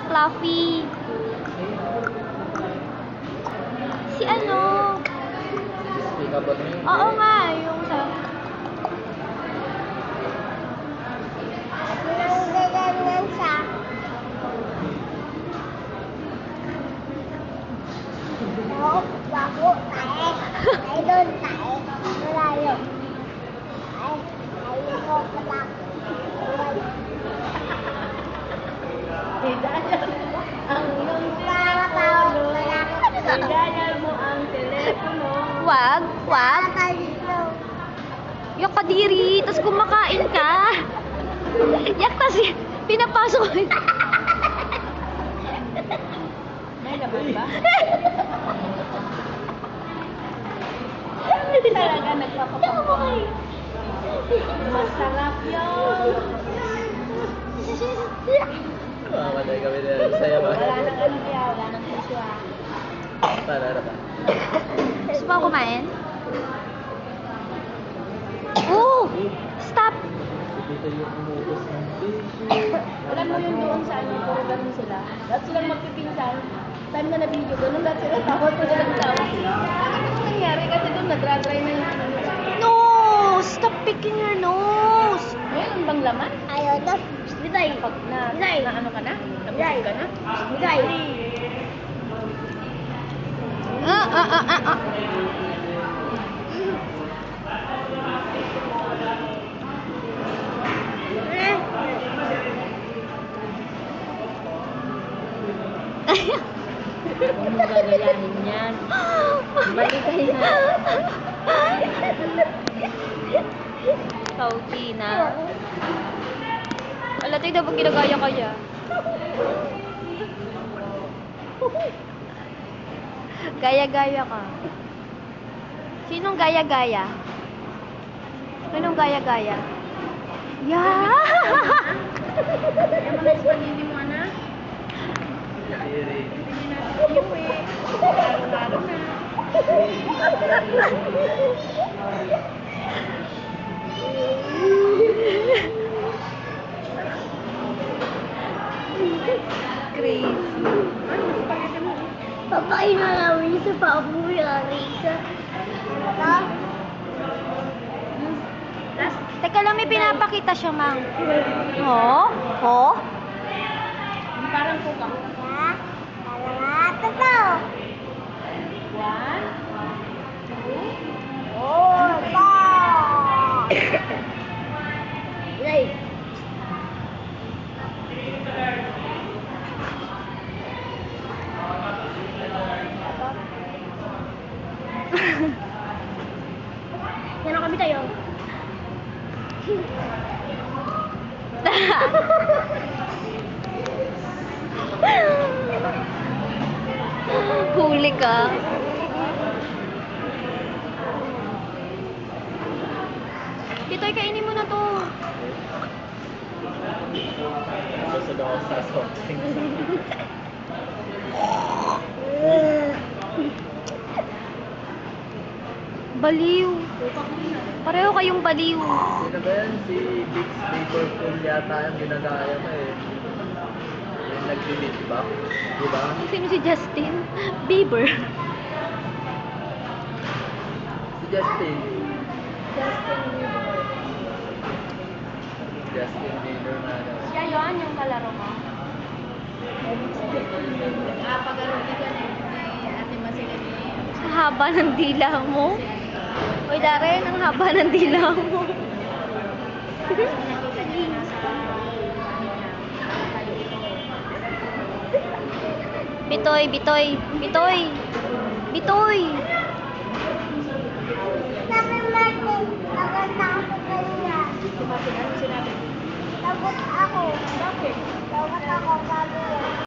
Fluffy. Si ano? Speakable mo yun. Oo nga, yung sa... Nanggaganan siya. Oo, bago, tae. Ay, doon, tae. Malayo. Ay, ko pala. Ang iyong Tawag pala. dial mo ang telepono. Wag, wag. Dito. Yung kadiri, tapos kumakain ka. Yak, tas pinapasok ko. May laman ba? Talaga nagpapapapapay. Masarap yun. Mamatay kami na. Saya ba? Wala nang ano kaya, wala nang puso ah. Para ba? Gusto mo kumain? Oh! Stop! Dito yung umutos ng tissue. Alam mo yun doon sa ano, puro ganun sila. Lahat silang magpipinsan. Time na na-video, ganun lahat sila tawa, sila ng tawa. Ano kung nangyari? Kasi doon nag-dry na yung ano nila. No! Stop picking your nose! Meron bang laman? Ayaw to. Bigay. Pag na ano ka na? Bigay. Nabusog ka na? Bigay. Ah. Huwag mo gagayahin yan. Balik kayo na. Kauti na. Wala tayo dapat ginagaya kaya. Gaya-gaya ka. Sinong gaya-gaya? Sinong gaya-gaya? Yeah! Yan mga spaghetti mo, anak. Kadiri. Hindi natin iuwi. Araw-araw na. Crazy. Ano, spaghetti mo? Papain na namin sa pabuhay, Risa. Ano? Teka lang, may pinapakita siya, Mang. Oh? Oh? Parang kuka. Ha? Kalangata to. One. Oh, pa. Bigay. Yan kami tayo. Huli ka. Titoy, kainin mo na to. Busog ako sa soft drinks. Baliw. Pareho kayong baliw. Sino ba yan? Si Big Liverpool yata yung ginagaya mo eh. Yung nag-delete ba? Diba? Sino si Justin? Bieber. Si Justin. Justin Bieber. Justin Bieber na daw. Siya yun, yung kalaro mo. Pagano ni Ate Masilini. Ang haba ng dila mo. Uy, Darren, ang haba ng dila mo. Bitoy, bitoy, bitoy. Bitoy. Sabi natin, naganda ako kanina. Ano sinabi? Tapos ako. Bakit? Tawag ako, sabi niya.